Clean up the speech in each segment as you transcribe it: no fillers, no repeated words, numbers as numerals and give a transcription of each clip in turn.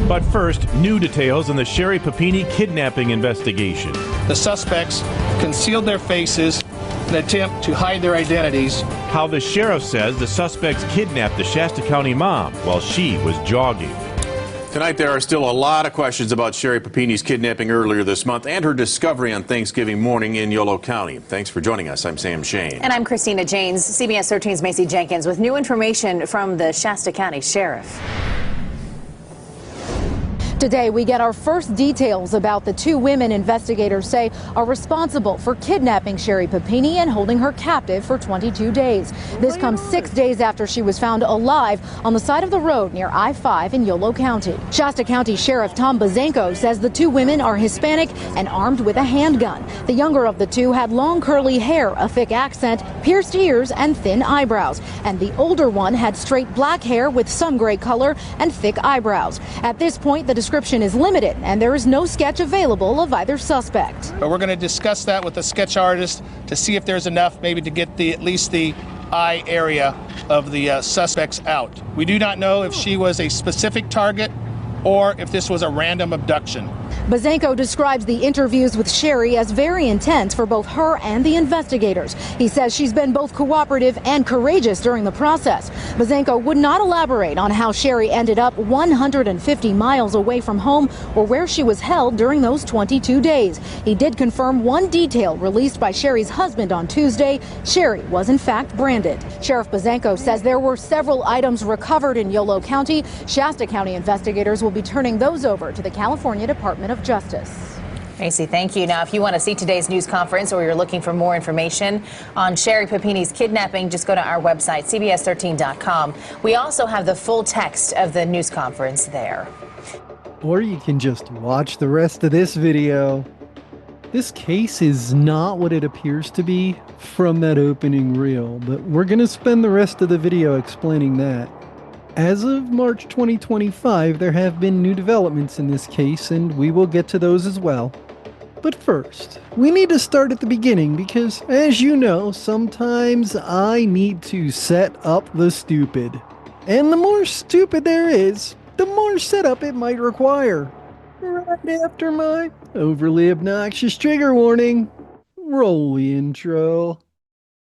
But first, new details on the Sherri Papini kidnapping investigation. The suspects concealed their faces in an attempt to hide their identities. How the sheriff says the suspects kidnapped the Shasta County mom while she was jogging. Tonight, there are still a lot of questions about Sherri Papini's kidnapping earlier this month and her discovery on Thanksgiving morning in Yolo County. Thanks for joining us. I'm Sam Shane. And I'm Christina Janes. CBS 13's Macy Jenkins with new information from the Shasta County Sheriff. Today, we get our first details about the two women investigators say are responsible for kidnapping Sherri Papini and holding her captive for 22 days. This comes 6 days after she was found alive on the side of the road near I-5 in Yolo County. Shasta County Sheriff Tom Bazenko says the two women are Hispanic and armed with a handgun. The younger of the two had long curly hair, a thick accent, pierced ears, and thin eyebrows. And the older one had straight black hair with some gray color and thick eyebrows. At this point, the description is limited and there is no sketch available of either suspect. But we're going to discuss that with the sketch artist to see if there's enough maybe to get at least the eye area of the suspects out. We do not know if she was a specific target or if this was a random abduction. Bazenko describes the interviews with Sherri as very intense for both her and the investigators. He says she's been both cooperative and courageous during the process. Bazenko would not elaborate on how Sherri ended up 150 miles away from home or where she was held during those 22 days. He did confirm one detail released by Sherri's husband on Tuesday. Sherri was in fact branded. Sheriff Bazenko says there were several items recovered in Yolo County. Shasta County investigators will be turning those over to the California Department of Justice. Macy, thank you. Now, if you want to see today's news conference or you're looking for more information on Sherri Papini's kidnapping, just go to our website, cbs13.com. We also have the full text of the news conference there. Or you can just watch the rest of this video. This case is not what it appears to be from that opening reel, but we're going to spend the rest of the video explaining that. As of March 2025, there have been new developments in this case, and we will get to those as well. But first, we need to start at the beginning because, as you know, sometimes I need to set up the stupid. And the more stupid there is, the more setup it might require. Right after my overly obnoxious trigger warning, roll the intro.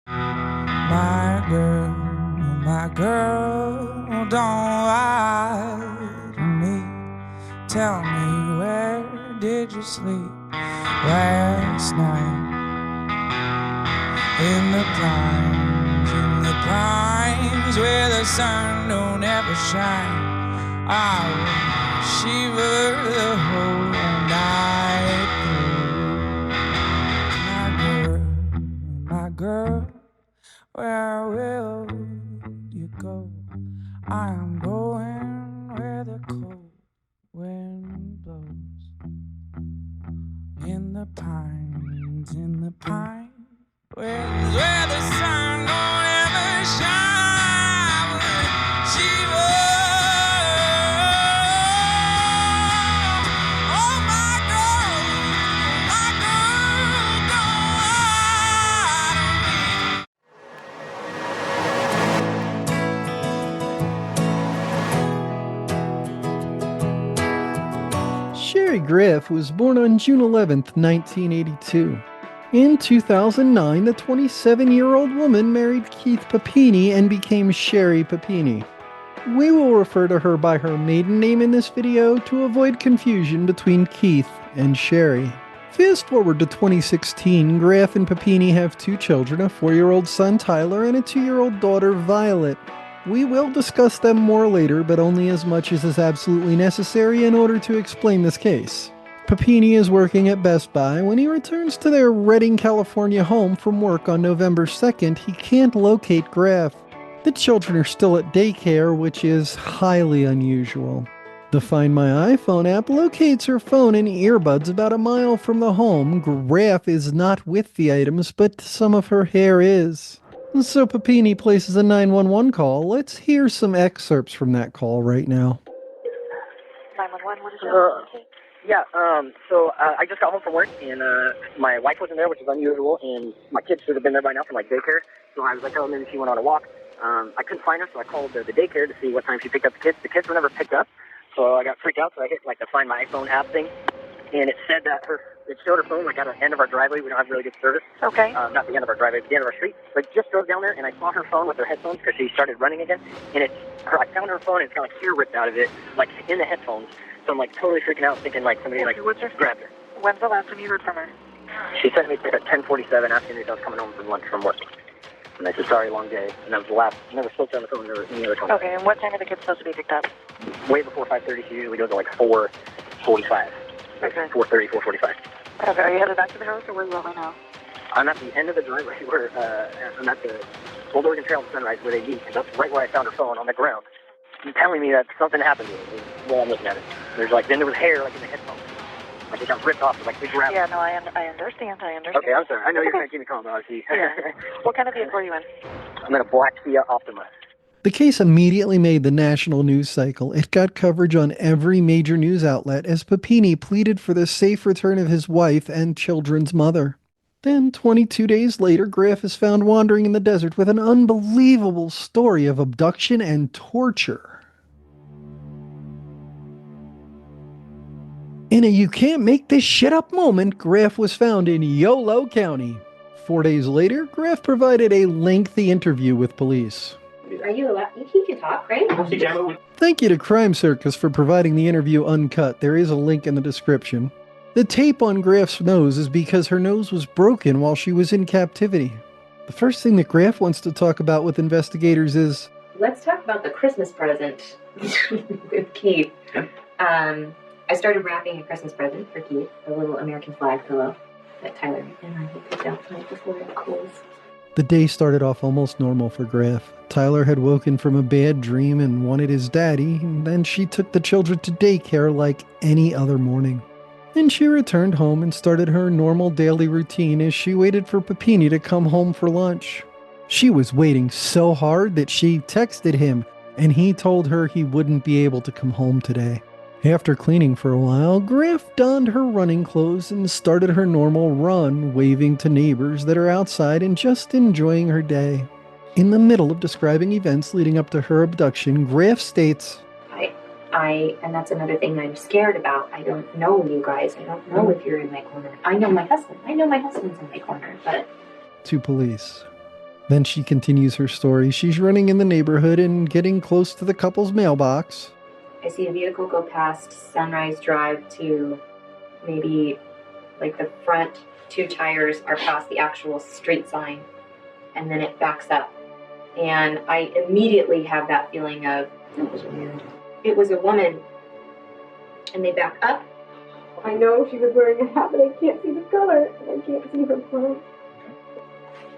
My girl, don't lie to me. Tell me, where did you sleep last night? In the pines where the sun don't ever shine. I will shiver the whole night through. My girl, where will you go? I am going where the cold wind blows. In the pines, where the sun don't ever shine. Shiver. Oh, my girl, don't lie to me. Sherri Graeff was born on June 11th, 1982. In 2009, the 27-year-old woman married Keith Papini and became Sherri Papini. We will refer to her by her maiden name in this video to avoid confusion between Keith and Sherri. Fast forward to 2016, Graeff and Papini have two children, a 4-year-old son Tyler and a 2-year-old daughter Violet. We will discuss them more later, but only as much as is absolutely necessary in order to explain this case. Papini is working at Best Buy. When he returns to their Redding, California home from work on November 2nd, he can't locate Graeff. The children are still at daycare, which is highly unusual. The Find My iPhone app locates her phone and earbuds about a mile from the home. Graeff is not with the items, but some of her hair is. So Papini places a 911 call. Let's hear some excerpts from that call right now. 911, what is your Yeah, I just got home from work, and my wife wasn't there, which is unusual, and my kids should have been there by now from, daycare. So I was like, oh, maybe she went on a walk. I couldn't find her, so I called the daycare to see what time she picked up the kids. The kids were never picked up. So I got freaked out, so I hit like the Find My iPhone app thing, and it said that it showed her phone like at the end of our driveway. We don't have really good service. Okay. Not the end of our driveway, but the end of our street. But just drove down there, and I saw her phone with her headphones because she started running again. And I found her phone, and it's got like hair ripped out of it, like in the headphones. So I'm like totally freaking out, thinking like somebody like grabbed her. When's the last time you heard from her? She sent me at 10:47 asking me if I was coming home from lunch from work. And I said, sorry, long day. And that was the last. I never spoke to her on the phone, never any other time. Okay, and what time are the kids supposed to be picked up? Way before 5:30. She usually goes at like 4:45. Okay. 4:30, 4:45. Okay, are you headed back to the house, or where are you at right now? I'm at the end of the driveway where I'm at the Old Oregon Trail and Sunrise where they meet, and that's right where I found her phone on the ground. She's telling me that something happened to me while I'm looking at it. Then there was hair like in the headphones. Like it got ripped off, like we grabbed. Yeah, no, I understand. Okay, I'm sorry. I know you're trying to keep me calm, obviously. Yeah. What kind of vehicle are you in? I'm in a black Kia Optima. The case immediately made the national news cycle. It got coverage on every major news outlet as Papini pleaded for the safe return of his wife and children's mother. Then, 22 days later, Graeff is found wandering in the desert with an unbelievable story of abduction and torture. In a you can't make this shit up moment, Graeff was found in Yolo County. 4 days later, Graeff provided a lengthy interview with police. Are you allowed? You can talk, right? Thank you to Crime Circus for providing the interview uncut. There is a link in the description. The tape on Graeff's nose is because her nose was broken while she was in captivity. The first thing that Graeff wants to talk about with investigators is... Let's talk about the Christmas present with Keith. I started wrapping a Christmas present for Keith, a little American flag pillow that Tyler and I picked out right before it closed. The day started off almost normal for Graeff. Tyler had woken from a bad dream and wanted his daddy, and then she took the children to daycare like any other morning. Then she returned home and started her normal daily routine as she waited for Papini to come home for lunch. She was waiting so hard that she texted him, and he told her he wouldn't be able to come home today. After cleaning for a while, Graeff donned her running clothes and started her normal run, waving to neighbors that are outside and just enjoying her day. In the middle of describing events leading up to her abduction, Graeff states, and that's another thing I'm scared about. I don't know you guys. I don't know if you're in my corner. I know my husband. I know my husband's in my corner, but... To police. Then she continues her story. She's running in the neighborhood and getting close to the couple's mailbox. I see a vehicle go past Sunrise Drive to maybe like the front two tires are past the actual street sign, and then it backs up. And I immediately have that feeling of, that was weird. It was a woman, and they back up. I know she was wearing a hat, but I can't see the color, and I can't see her clothes.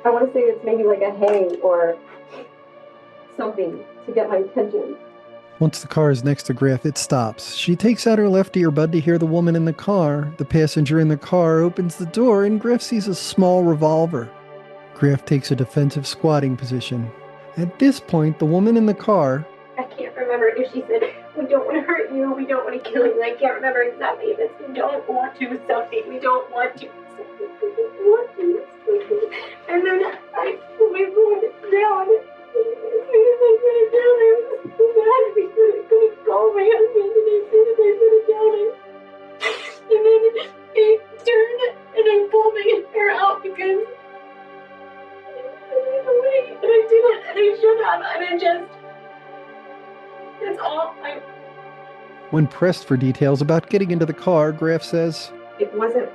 I want to say it's maybe like a hay or something to get my attention. Once the car is next to Graeff, it stops. She takes out her left earbud to hear the woman in the car. The passenger in the car opens the door, and Graeff sees a small revolver. Graeff takes a defensive squatting position. At this point, the woman in the car... I can't remember if she said, we don't want to hurt you, we don't want to kill you. I can't remember exactly if it's, we don't want to something, we don't want to something, we don't want to something. And then I put my phone down. As soon as I put it down, I was so mad because I couldn't call my husband, and as soon as I put it down, and then I turned and I pulled my hair out because I ran away, and I didn't, and I should have, and I just... That's all When pressed for details about getting into the car, Graeff says, It wasn't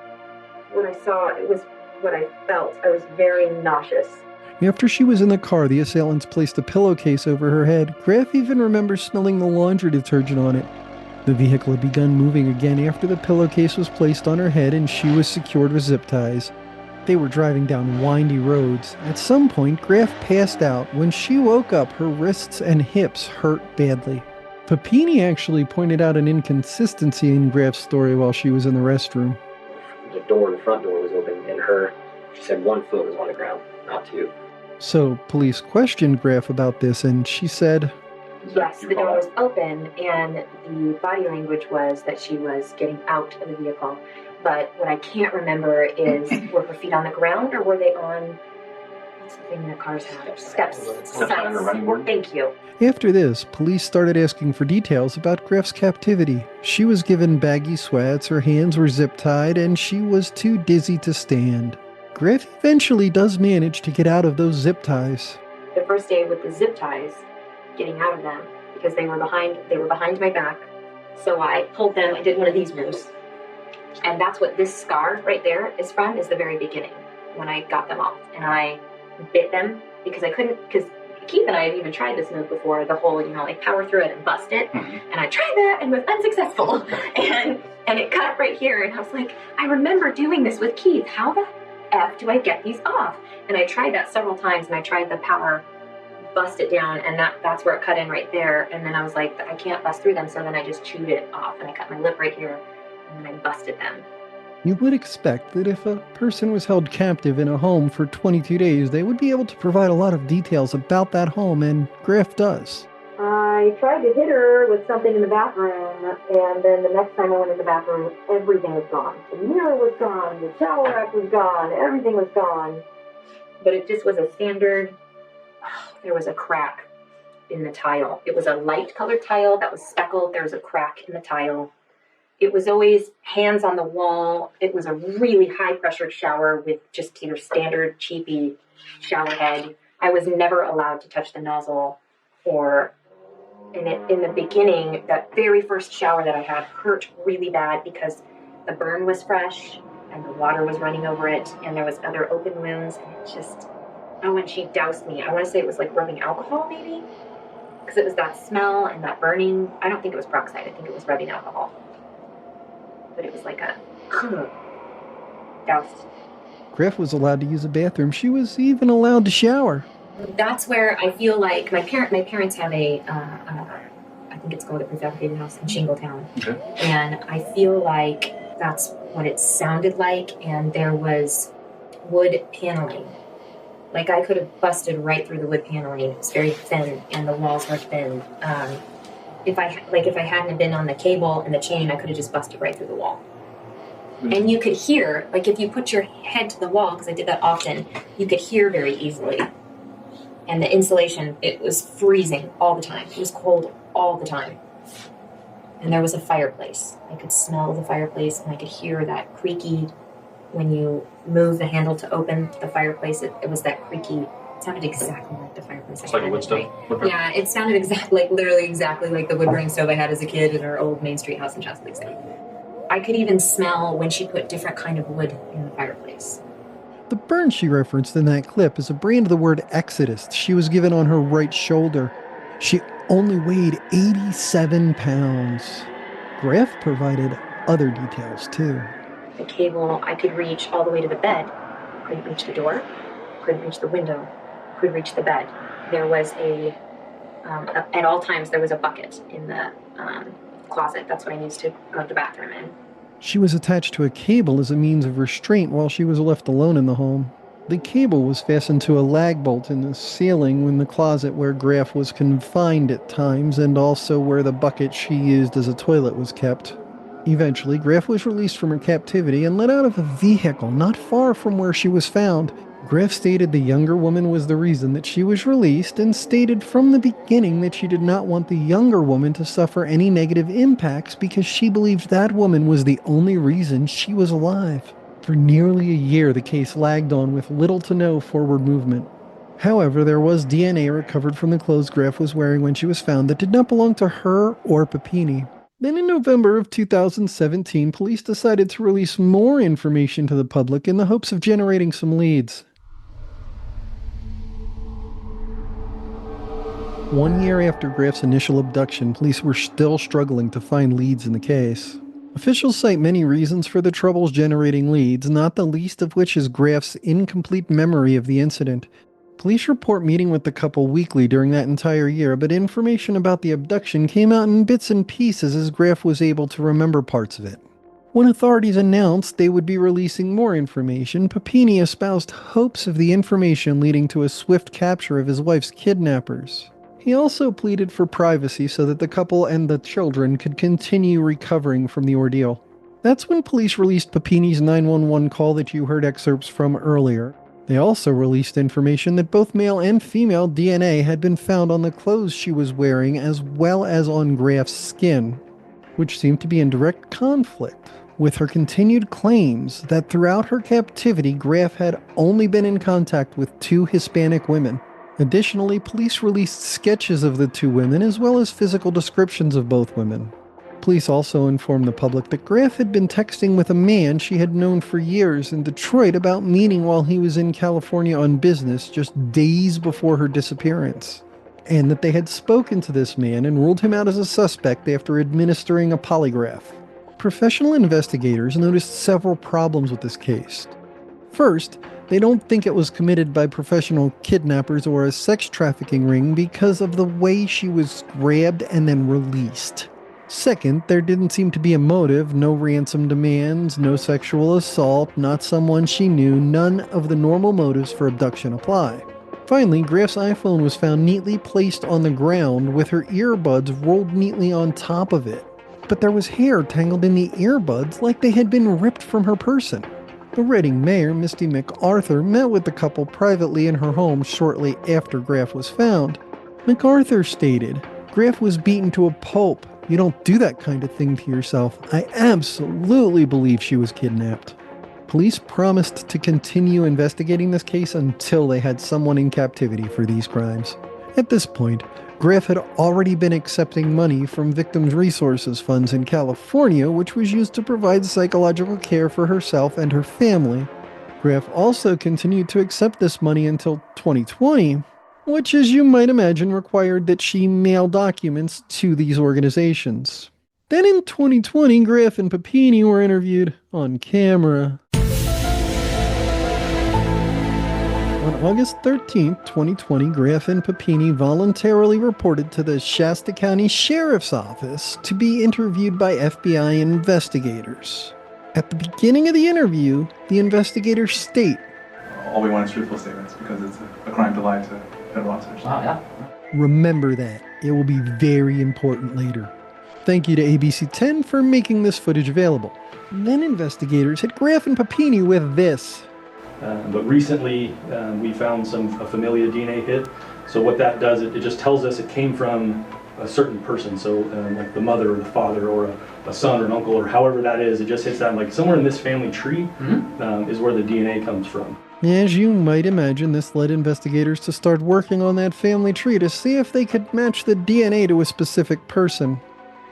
what I saw, it was what I felt. I was very nauseous. After she was in the car, the assailants placed a pillowcase over her head. Graeff even remembers smelling the laundry detergent on it. The vehicle had begun moving again after the pillowcase was placed on her head and she was secured with zip ties. They were driving down windy roads. At some point, Graeff passed out. When she woke up, her wrists and hips hurt badly. Papini actually pointed out an inconsistency in Graeff's story while she was in the restroom. The front door was open, and she said 1 foot was on the ground, not 2. So police questioned Graeff about this, and she said, Yes, the door was open, and the body language was that she was getting out of the vehicle. But what I can't remember is, were her feet on the ground, or were they on What's the thing that cars have? Steps. Thank you. After this, police started asking for details about Graeff's captivity. She was given baggy sweats, her hands were zip-tied, and she was too dizzy to stand. Graeff eventually does manage to get out of those zip ties. The first day with the zip ties, getting out of them, because they were behind my back. So I pulled them, I did one of these moves. And that's what this scar right there is from, is the very beginning, when I got them off. And I bit them, because I couldn't, because Keith and I had even tried this move before, the whole, like power through it and bust it. And I tried that and was unsuccessful. and it cut right here. And I was like, I remember doing this with Keith. How the F do I get these off? And I tried that several times, and I tried the power, bust it down, and that's where it cut in right there. And then I was like, I can't bust through them, so then I just chewed it off, and I cut my lip right here, and then I busted them. You would expect that if a person was held captive in a home for 22 days, they would be able to provide a lot of details about that home, and Graeff does. I tried to hit her with something in the bathroom, and then the next time I went in the bathroom, everything was gone. The mirror was gone, the shower rack was gone, everything was gone. But it just was a standard, there was a crack in the tile. It was a light colored tile that was speckled. There was a crack in the tile. It was always hands on the wall. It was a really high pressured shower with just your standard cheapy shower head. I was never allowed to touch the nozzle in the beginning, that very first shower that I had hurt really bad because the burn was fresh and the water was running over it and there was other open wounds, and it just, when she doused me, I want to say it was like rubbing alcohol maybe, because it was that smell and that burning. I don't think it was peroxide, I think it was rubbing alcohol. But it was like a doused. Graeff was allowed to use a bathroom. She was even allowed to shower. That's where I feel like my parents have I think it's called a prefabricated house in Shingletown. Okay. And I feel like that's what it sounded like, and there was wood paneling. Like I could have busted right through the wood paneling. It was very thin, and the walls were thin. If I hadn't been on the cable and the chain, I could have just busted right through the wall. And you could hear, like if you put your head to the wall, because I did that often, you could hear very easily. And the insulation, it was freezing all the time. It was cold all the time. And there was a fireplace. I could smell the fireplace, and I could hear that creaky, when you move the handle to open the fireplace, it was that creaky. It sounded exactly like the fireplace. It's like a wood stove? Yeah, it sounded literally exactly like the wood burning stove I had as a kid in our old Main Street house in Chesapeake City. I could even smell when she put different kind of wood in the fireplace. The burn she referenced in that clip is a brand of the word Exodus she was given on her right shoulder. She only weighed 87 pounds. Graeff provided other details too. The cable, I could reach all the way to the bed. Couldn't reach the door. Couldn't reach the window. Couldn't reach the bed. There was at all times there was a bucket in the closet. That's what I used to go to the bathroom in. She was attached to a cable as a means of restraint while she was left alone in the home. The cable was fastened to a lag bolt in the ceiling in the closet where Graeff was confined at times, and also where the bucket she used as a toilet was kept. Eventually, Graeff was released from her captivity and let out of a vehicle not far from where she was found. Graeff stated the younger woman was the reason that she was released, and stated from the beginning that she did not want the younger woman to suffer any negative impacts because she believed that woman was the only reason she was alive. For nearly a year, the case lagged on with little to no forward movement. However, there was DNA recovered from the clothes Graeff was wearing when she was found that did not belong to her or Papini. Then in November of 2017, police decided to release more information to the public in the hopes of generating some leads. 1 year after Graeff's initial abduction, police were still struggling to find leads in the case. Officials cite many reasons for the troubles generating leads, not the least of which is Graeff's incomplete memory of the incident. Police report meeting with the couple weekly during that entire year, but information about the abduction came out in bits and pieces as Graeff was able to remember parts of it. When authorities announced they would be releasing more information, Papini espoused hopes of the information leading to a swift capture of his wife's kidnappers. He also pleaded for privacy so that the couple and the children could continue recovering from the ordeal. That's when police released Papini's 911 call that you heard excerpts from earlier. They also released information that both male and female DNA had been found on the clothes she was wearing as well as on Graeff's skin, which seemed to be in direct conflict with her continued claims that throughout her captivity, Graeff had only been in contact with 2 Hispanic women. Additionally, police released sketches of the 2 women as well as physical descriptions of both women. Police also informed the public that Graeff had been texting with a man she had known for years in Detroit about meeting while he was in California on business just days before her disappearance, and that they had spoken to this man and ruled him out as a suspect after administering a polygraph. Professional investigators noticed several problems with this case. First, they don't think it was committed by professional kidnappers or a sex trafficking ring because of the way she was grabbed and then released. Second, there didn't seem to be a motive, no ransom demands, no sexual assault, not someone she knew, none of the normal motives for abduction apply. Finally, Graeff's iPhone was found neatly placed on the ground with her earbuds rolled neatly on top of it. But there was hair tangled in the earbuds like they had been ripped from her person. The Reading mayor, Misty MacArthur, met with the couple privately in her home shortly after Graeff was found. MacArthur stated, "Graeff was beaten to a pulp. You don't do that kind of thing to yourself. I absolutely believe she was kidnapped." Police promised to continue investigating this case until they had someone in captivity for these crimes. At this point, Graeff had already been accepting money from Victims' Resources Funds in California, which was used to provide psychological care for herself and her family. Graeff also continued to accept this money until 2020, which, as you might imagine, required that she mail documents to these organizations. Then in 2020, Graeff and Papini were interviewed on camera. On August 13, 2020, Graeff and Papini voluntarily reported to the Shasta County Sheriff's Office to be interviewed by FBI investigators. At the beginning of the interview, the investigators state, "All we want is truthful statements because it's a crime to lie to federal officers." Wow, yeah. Remember that. It will be very important later. Thank you to ABC10 for making this footage available. Then investigators hit Graeff and Papini with this. But recently, we found a familial DNA hit. So what that does, it just tells us it came from a certain person. So like the mother or the father or a son or an uncle or however that is, it just hits that like somewhere in this family tree is where the DNA comes from. As you might imagine, this led investigators to start working on that family tree to see if they could match the DNA to a specific person.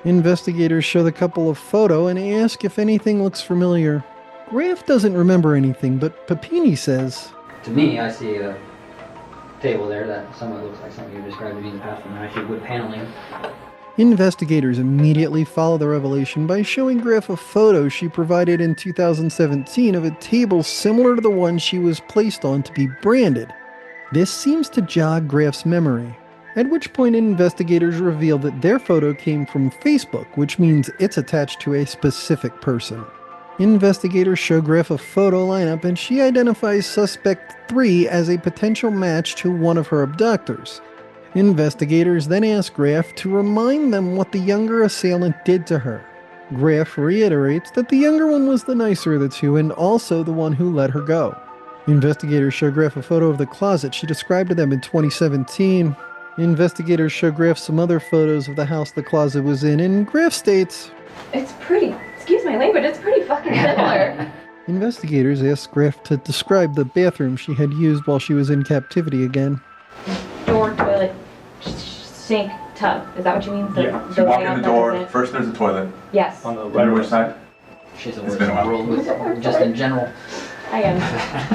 Investigators show the couple a photo and ask if anything looks familiar. Graeff doesn't remember anything, but Papini says, "To me, I see a table there that somewhat looks like something you described to me in the past, and I see wood paneling." Investigators immediately follow the revelation by showing Graeff a photo she provided in 2017 of a table similar to the one she was placed on to be branded. This seems to jog Graeff's memory, at which point investigators reveal that their photo came from Facebook, which means it's attached to a specific person. Investigators show Graeff a photo lineup and she identifies suspect 3 as a potential match to one of her abductors. Investigators then ask Graeff to remind them what the younger assailant did to her. Graeff reiterates that the younger one was the nicer of the 2 and also the one who let her go. Investigators show Graeff a photo of the closet she described to them in 2017. Investigators show Graeff some other photos of the house the closet was in, and Graeff states, "It's pretty, excuse my language, it's pretty fucking similar." Investigators asked Graeff to describe the bathroom she had used while she was in captivity again. Door, toilet, sink, tub. Is that what you mean? Yeah. You walk in the door, first there's a toilet. Yes. On the Right on which side? She's a It's been a while. world with just in general. I am.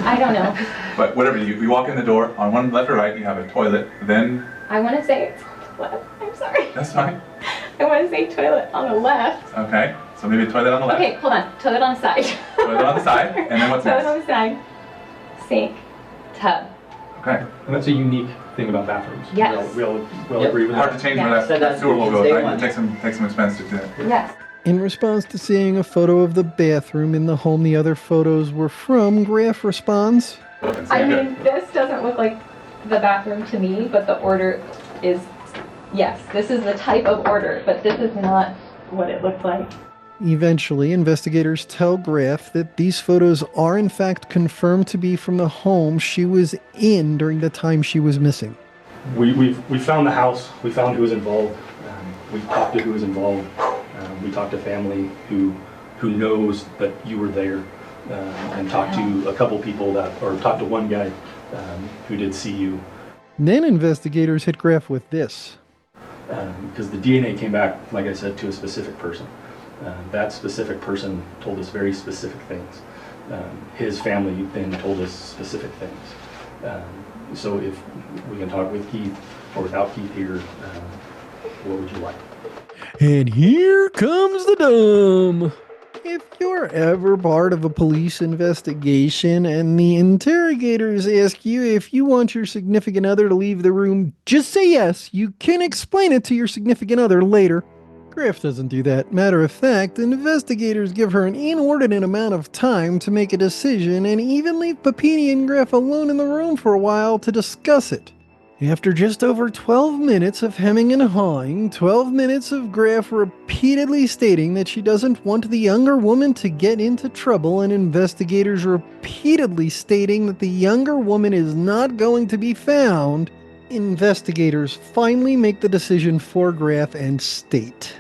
I don't know. But whatever, you walk in the door, on one left or right you have a toilet, then... I want to say it's on the left. I'm sorry. That's fine. I want to say toilet on the left. Okay, so maybe a toilet on the left. Okay, hold on. Toilet on the side. Toilet on the side, and then what's Toilet next? on the side. Sink, tub. Okay. And that's a unique thing about bathrooms. Yes. We'll Yep. agree with Hard that. to change Yeah. where Said that that sewer will go, day right? one. It takes some expense to do it. Yes. In response to seeing a photo of the bathroom in the home the other photos were from, Graeff responds, I mean, this doesn't look like the bathroom to me, but the order is, yes, this is the type of order, but this is not what it looked like. Eventually, investigators tell Graeff that these photos are in fact confirmed to be from the home she was in during the time she was missing. We found the house, we found who was involved, we talked to who was involved, we talked to family who knows that you were there, and talked to a couple people talked to one guy who did see you. Then investigators hit Graeff with this. Because the DNA came back, like I said, to a specific person. That specific person told us very specific things. His family then told us specific things. So if we can talk with Keith or without Keith here, what would you like? And here comes the dumb. If you're ever part of a police investigation and the interrogators ask you if you want your significant other to leave the room, just say yes. You can explain it to your significant other later. Graeff doesn't do that. Matter of fact, investigators give her an inordinate amount of time to make a decision and even leave Papini and Graeff alone in the room for a while to discuss it. After just over 12 minutes of hemming and hawing, 12 minutes of Graeff repeatedly stating that she doesn't want the younger woman to get into trouble, and investigators repeatedly stating that the younger woman is not going to be found, investigators finally make the decision for Graeff and state.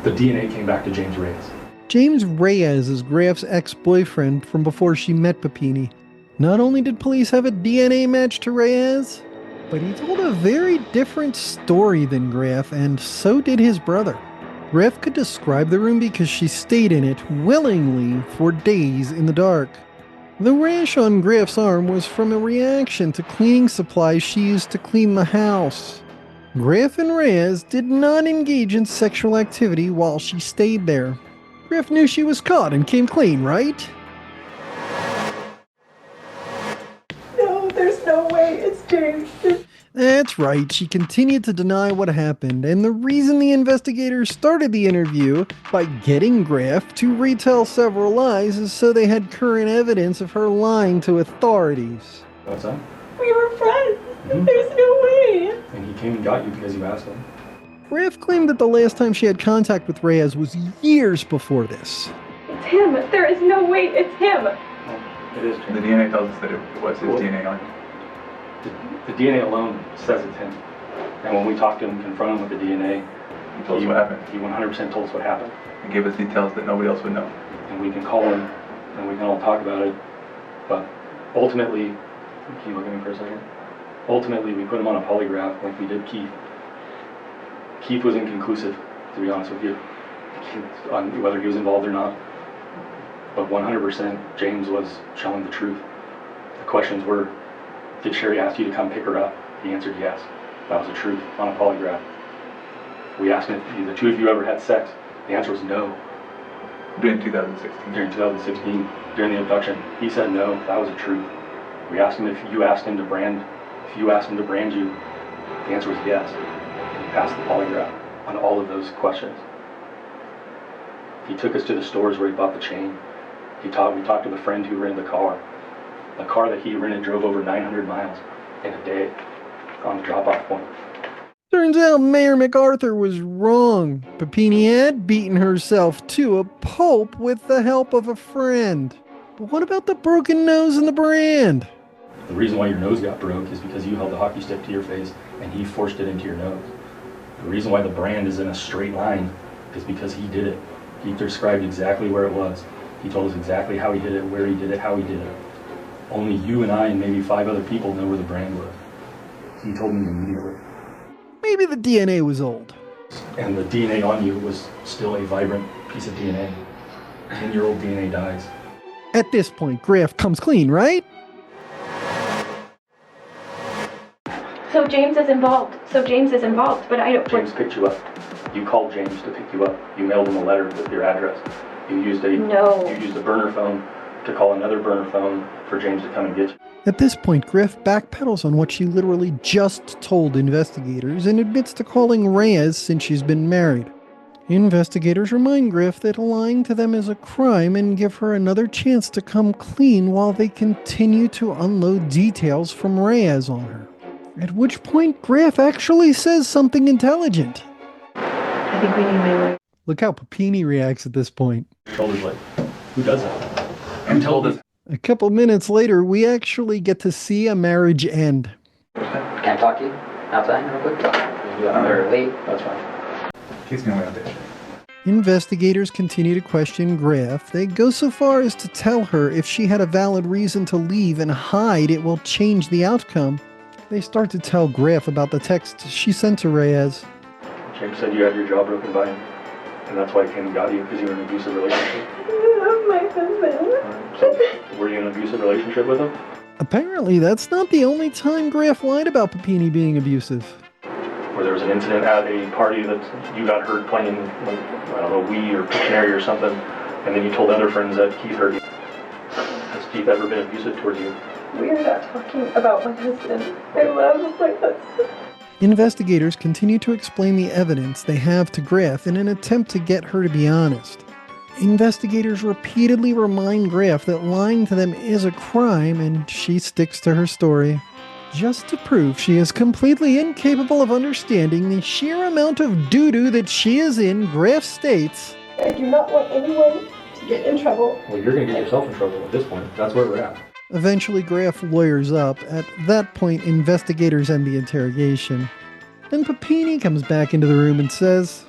The DNA came back to James Reyes. James Reyes is Graeff's ex-boyfriend from before she met Papini. Not only did police have a DNA match to Reyes, but he told a very different story than Graeff, and so did his brother. Graeff could describe the room because she stayed in it willingly for days in the dark. The rash on Graeff's arm was from a reaction to cleaning supplies she used to clean the house. Graeff and Reyes did not engage in sexual activity while she stayed there. Graeff knew she was caught and came clean, right? No, there's no way. It's James. That's right, she continued to deny what happened, and the reason the investigators started the interview by getting Graeff to retell several lies is so they had current evidence of her lying to authorities. What's that? We were friends. There's no way. And he came and got you because you asked him. Graeff claimed that the last time she had contact with Reyes was years before this. It's him. There is no way. It's him. It is. The DNA tells us that it was his DNA on you. The DNA alone says it's him. And when we talked to him and confronted him with the DNA, He told us what happened. He 100% told us what happened. He gave us details that nobody else would know. And we can call him and we can all talk about it. But ultimately, can you look at me for a second? Ultimately, we put him on a polygraph like we did Keith. Keith was inconclusive, to be honest with you, on whether he was involved or not. But 100% James was telling the truth. The questions were, did Sherri ask you to come pick her up? He answered yes. That was the truth on a polygraph. We asked him if the two of you ever had sex. The answer was no. During 2016. During 2016, during the abduction, he said no. That was the truth. We asked him if you asked him to brand you. The answer was yes. He passed the polygraph on all of those questions. He took us to the stores where he bought the chain. We talked to the friend who rented the car. The car that he rented drove over 900 miles in a day on the drop-off point. Turns out Mayor MacArthur was wrong. Papini had beaten herself to a pulp with the help of a friend. But what about the broken nose and the brand? The reason why your nose got broke is because you held the hockey stick to your face and he forced it into your nose. The reason why the brand is in a straight line is because he did it. He described exactly where it was. He told us exactly how he did it, where he did it, how he did it. Only you and I and maybe 5 other people know where the brand was. He told me immediately. Maybe the DNA was old. And the DNA on you was still a vibrant piece of DNA. 10-year-old DNA dies. At this point, Graeff comes clean, right? So James is involved, but I don't... James picked you up. You called James to pick you up. You mailed him a letter with your address. You used a burner phone to call another burner phone for James to come and get you. At this point, Graeff backpedals on what she literally just told investigators and admits to calling Reyes since she's been married. Investigators remind Graeff that lying to them is a crime and give her another chance to come clean while they continue to unload details from Reyes on her. At which point, Graeff actually says something intelligent. I think we need my lawyer. Look how Papini reacts at this point. Shoulders like, who does that? Who told us? A couple minutes later, we actually get to see a marriage end. Can I talk to you outside real quick? Or late? That's fine. Keith's gonna wait on day. Investigators continue to question Graeff. They go so far as to tell her if she had a valid reason to leave and hide, it will change the outcome. They start to tell Graeff about the text she sent to Reyes. James said you had your jaw broken by him, and that's why he came and got you, because you were in an abusive relationship. I love my husband. So, were you in an abusive relationship with him? Apparently, that's not the only time Graeff lied about Papini being abusive. Where there was an incident at a party that you got heard playing, like, I don't know, Wii or Pictionary or something, and then you told other friends that Keith heard you. Has Keith ever been abusive towards you? We are not talking about my husband. I love my husband. Investigators continue to explain the evidence they have to Graeff in an attempt to get her to be honest. Investigators repeatedly remind Graeff that lying to them is a crime, and she sticks to her story. Just to prove she is completely incapable of understanding the sheer amount of doo-doo that she is in, Graeff states, I do not want anyone to get in trouble. Well, you're going to get yourself in trouble at this point. That's where we're at. Eventually, Graeff lawyers up. At that point, investigators end the interrogation. Then Papini comes back into the room and says,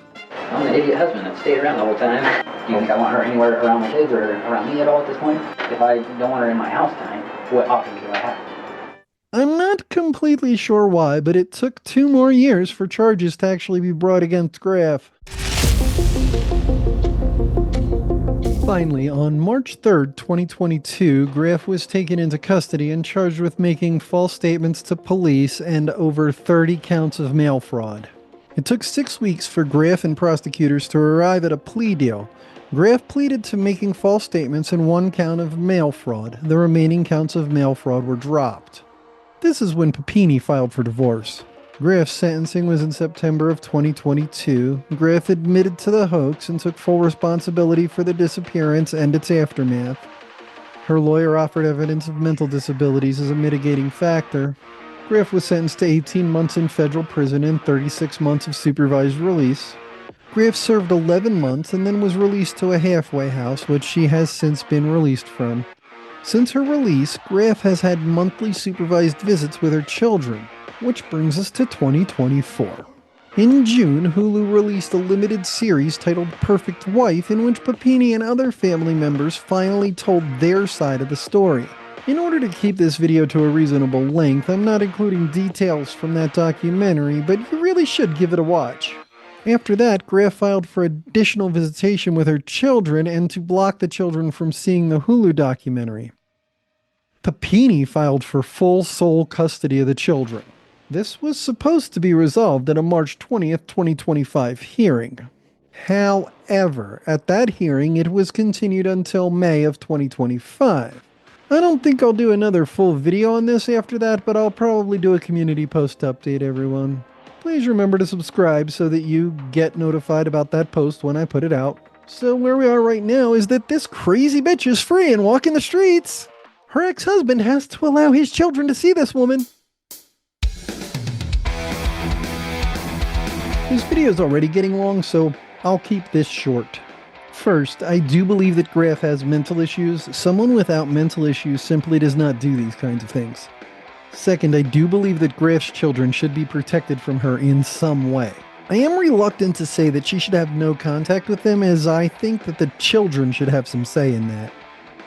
I'm an idiot husband that stayed around the whole time. Do you think I want her anywhere around my kids or around me at all at this point? If I don't want her in my house tonight, what options do I have? I'm not completely sure why, but it took 2 more years for charges to actually be brought against Graeff. Finally, on March 3rd, 2022, Graeff was taken into custody and charged with making false statements to police and over 30 counts of mail fraud. It took 6 weeks for Graeff and prosecutors to arrive at a plea deal. Graeff pleaded to making false statements and 1 count of mail fraud. The remaining counts of mail fraud were dropped. This is when Papini filed for divorce. Graeff's sentencing was in September of 2022. Graeff admitted to the hoax and took full responsibility for the disappearance and its aftermath. Her lawyer offered evidence of mental disabilities as a mitigating factor. Graeff was sentenced to 18 months in federal prison and 36 months of supervised release. Graeff served 11 months and then was released to a halfway house, which she has since been released from. Since her release, Graeff has had monthly supervised visits with her children, which brings us to 2024. In June, Hulu released a limited series titled Perfect Wife, in which Papini and other family members finally told their side of the story. In order to keep this video to a reasonable length, I'm not including details from that documentary, but you really should give it a watch. After that, Graeff filed for additional visitation with her children and to block the children from seeing the Hulu documentary. Papini filed for full sole custody of the children. This was supposed to be resolved at a March 20th, 2025 hearing. However, at that hearing, it was continued until May of 2025. I don't think I'll do another full video on this after that, but I'll probably do a community post update, everyone. Please remember to subscribe so that you get notified about that post when I put it out. So where we are right now is that this crazy bitch is free and walking the streets. Her ex-husband has to allow his children to see this woman. This video is already getting long, so I'll keep this short. First, I do believe that Graeff has mental issues. Someone without mental issues simply does not do these kinds of things. Second, I do believe that Graeff's children should be protected from her in some way. I am reluctant to say that she should have no contact with them, as I think that the children should have some say in that.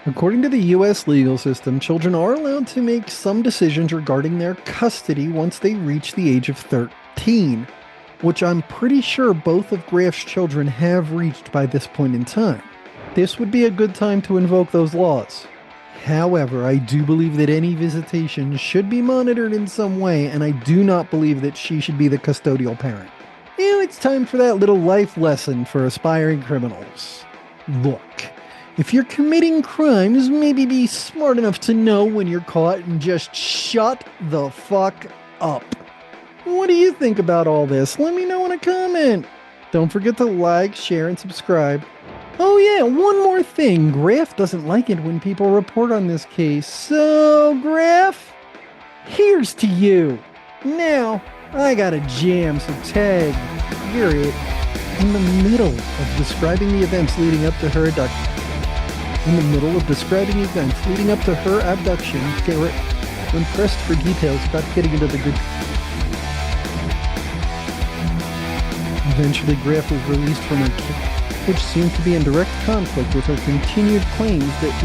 According to the US legal system, children are allowed to make some decisions regarding their custody once they reach the age of 13, which I'm pretty sure both of Graeff's children have reached by this point in time. This would be a good time to invoke those laws. However, I do believe that any visitation should be monitored in some way, and I do not believe that she should be the custodial parent. Now it's time for that little life lesson for aspiring criminals. Look, if you're committing crimes, maybe be smart enough to know when you're caught and just shut the fuck up. What do you think about all this? Let me know in a comment. Don't forget to like, share, and subscribe. Oh yeah, one more thing. Graeff doesn't like it when people report on this case. So, Graeff, here's to you. Now, I got a jam, so tag. You're it. In the middle of describing the events leading up to her abduction, Garrett, when pressed for details about getting into the good. Eventually, Graeff was released from her cage, which seemed to be in direct conflict with her continued claims that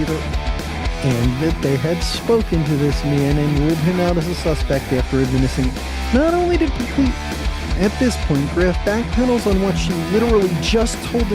they had spoken to this man and ruled him out as a suspect after administering. Not only did at this point, Graeff backpedals on what she literally just told